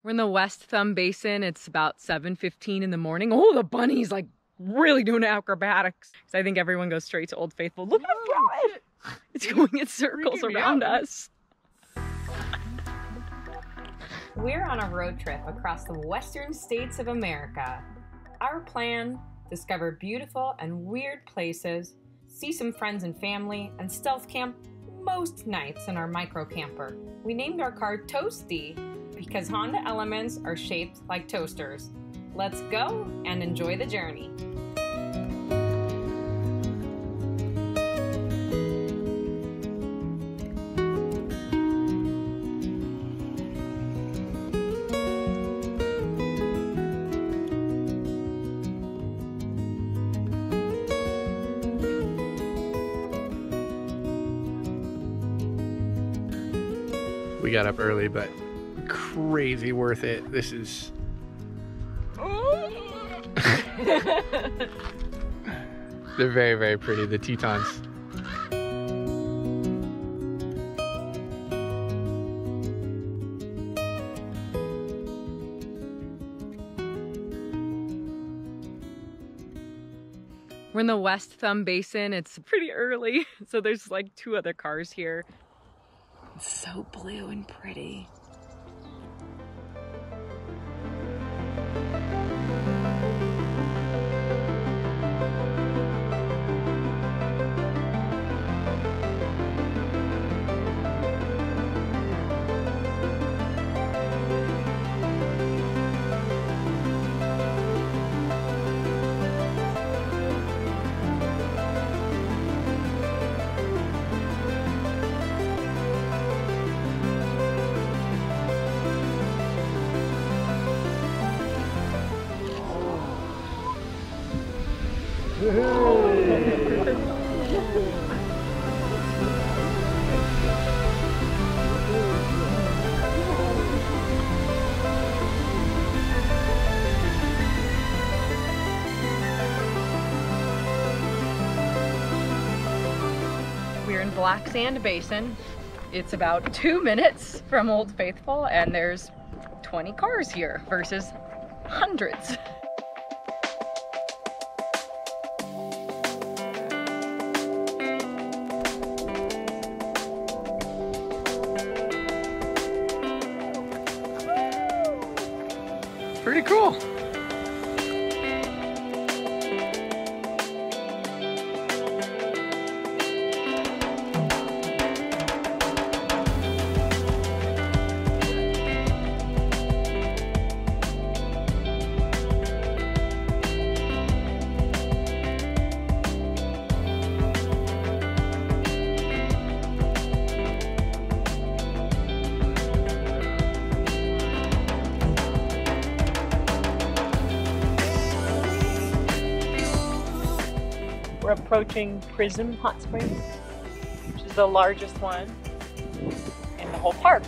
We're in the West Thumb Basin. It's about 7:15 in the morning. Oh, the bunny's like really doing acrobatics. I think everyone goes straight to Old Faithful. Look at it! It's going in circles around us. We're on a road trip across the western states of America. Our plan: discover beautiful and weird places, see some friends and family, and stealth camp most nights in our micro camper. We named our car Toasty because Honda Elements are shaped like toasters. Let's go and enjoy the journey. We got up early, but crazy worth it. This is... They're very, very pretty, the Tetons. We're in the West Thumb Basin. It's pretty early, so there's like 2 other cars here. It's so blue and pretty. We're in Black Sand Basin. It's about 2 minutes from Old Faithful, and there's 20 cars here versus hundreds. Pretty cool. We're approaching Prism Hot Springs, which is the largest one in the whole park.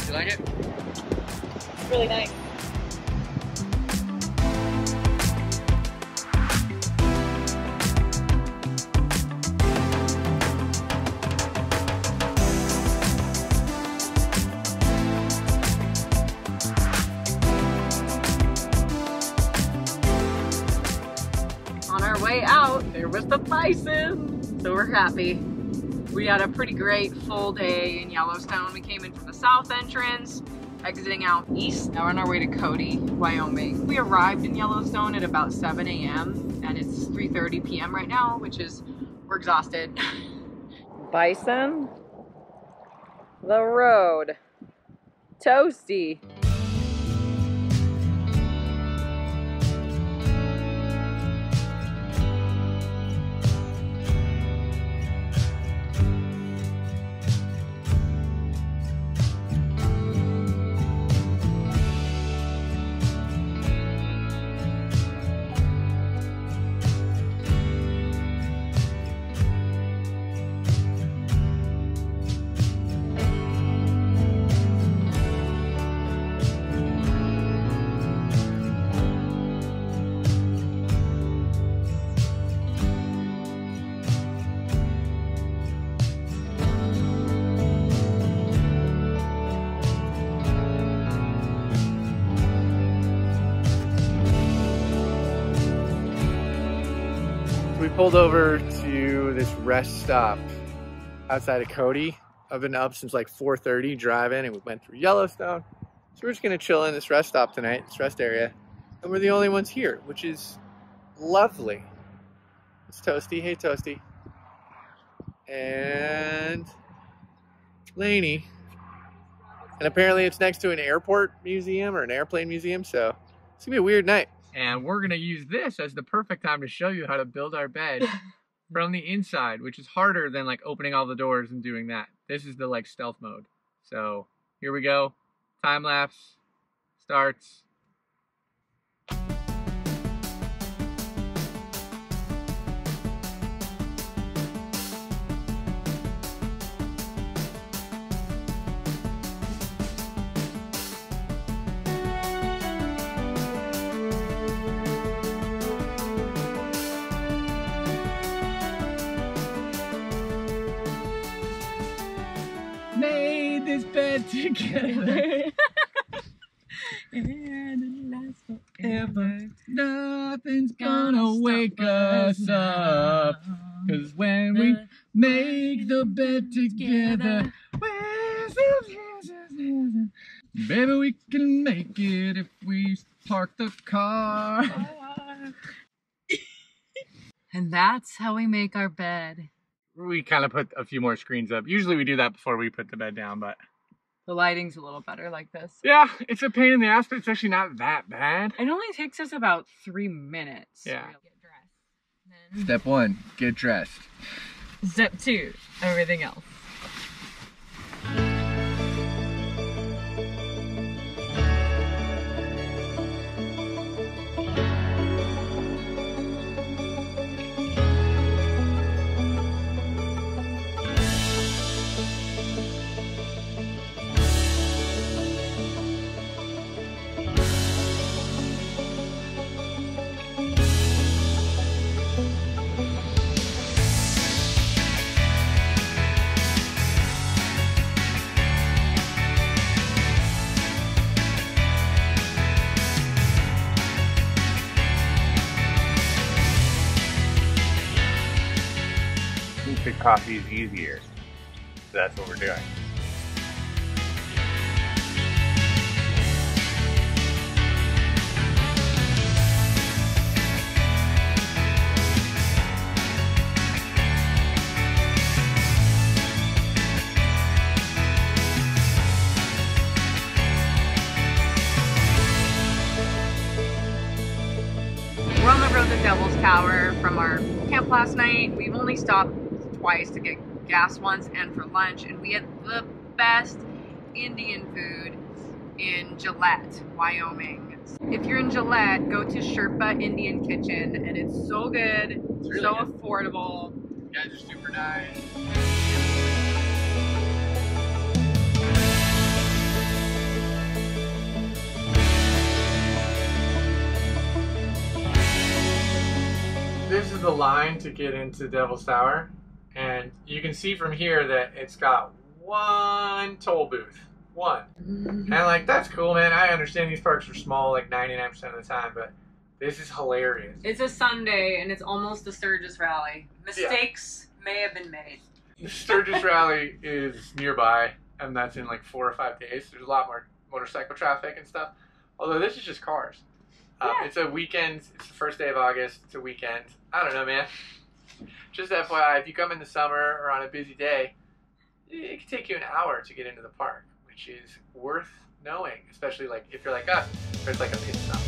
You like it? It's really nice. On our way out, there was the bison, so we're happy. We had a pretty great full day in Yellowstone. We came in from the south entrance, exiting out east. Now we're on our way to Cody, Wyoming. We arrived in Yellowstone at about 7 a.m. and it's 3:30 p.m. right now, which is, we're exhausted. Bison, the road, Toasty. Pulled over to this rest stop outside of Cody. I've been up since like 4:30 driving, and we went through Yellowstone. So we're just gonna chill in this rest stop tonight, this rest area. And we're the only ones here, which is lovely. It's Toasty. Hey, Toasty. And Lainey. And apparently it's next to an airport museum or an airplane museum, so it's gonna be a weird night. And we're gonna use this as the perfect time to show you how to build our bed from the inside, which is harder than like opening all the doors and doing that. This is the like stealth mode. So here we go. Time lapse starts. Made this bed together. And it lasts forever. Nothing's gonna wake us up. Cause when we make the bed together, baby, we can make it if we park the car. And that's how we make our bed. We kind of put a few more screens up. Usually we do that before we put the bed down, but The lighting's a little better like this. yeah, it's a pain in the ass, but it's actually not that bad. It only takes us about 3 minutes. Yeah. Get dressed. Then Step 1, get dressed. step 2, everything else. Coffee is easier, so that's what we're doing. We're on the road to Devil's Tower from our camp last night. We've only stopped twice to get gas once and for lunch, and we had the best Indian food in Gillette, Wyoming. If you're in Gillette, go to Sherpa Indian Kitchen, and it's so good, really so good. affordable. You guys are super nice. This is the line to get into Devil's Tower, and you can see from here that it's got one toll booth. One. And like, that's cool, man. I understand these parks are small like 99% of the time, but this is hilarious. It's a Sunday, and it's almost the Sturgis Rally. Mistakes may have been made. The Sturgis Rally is nearby, and that's in like 4 or 5 days. There's a lot more motorcycle traffic and stuff. Although this is just cars. Yeah. It's a weekend. It's the first day of August. It's a weekend. I don't know, man. Just FYI, if you come in the summer or on a busy day, it can take you an hour to get into the park, which is worth knowing, especially like if you're like us, there's like a pit stop.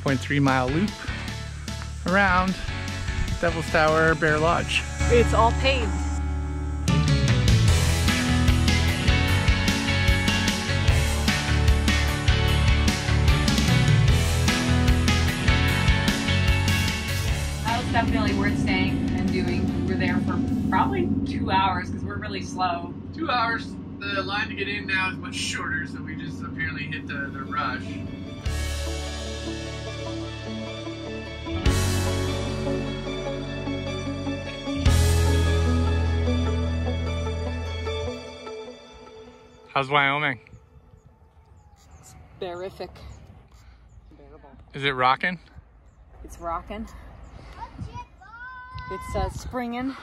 .3-mile loop around Devil's Tower Bear Lodge. It's all paved. That was definitely worth staying and doing. We were there for probably 2 hours because we're really slow. 2 hours. The line to get in now is much shorter, so we just apparently hit the rush. How's Wyoming? It's bearific. Bearable. Is it rocking? It's rocking. It's springing.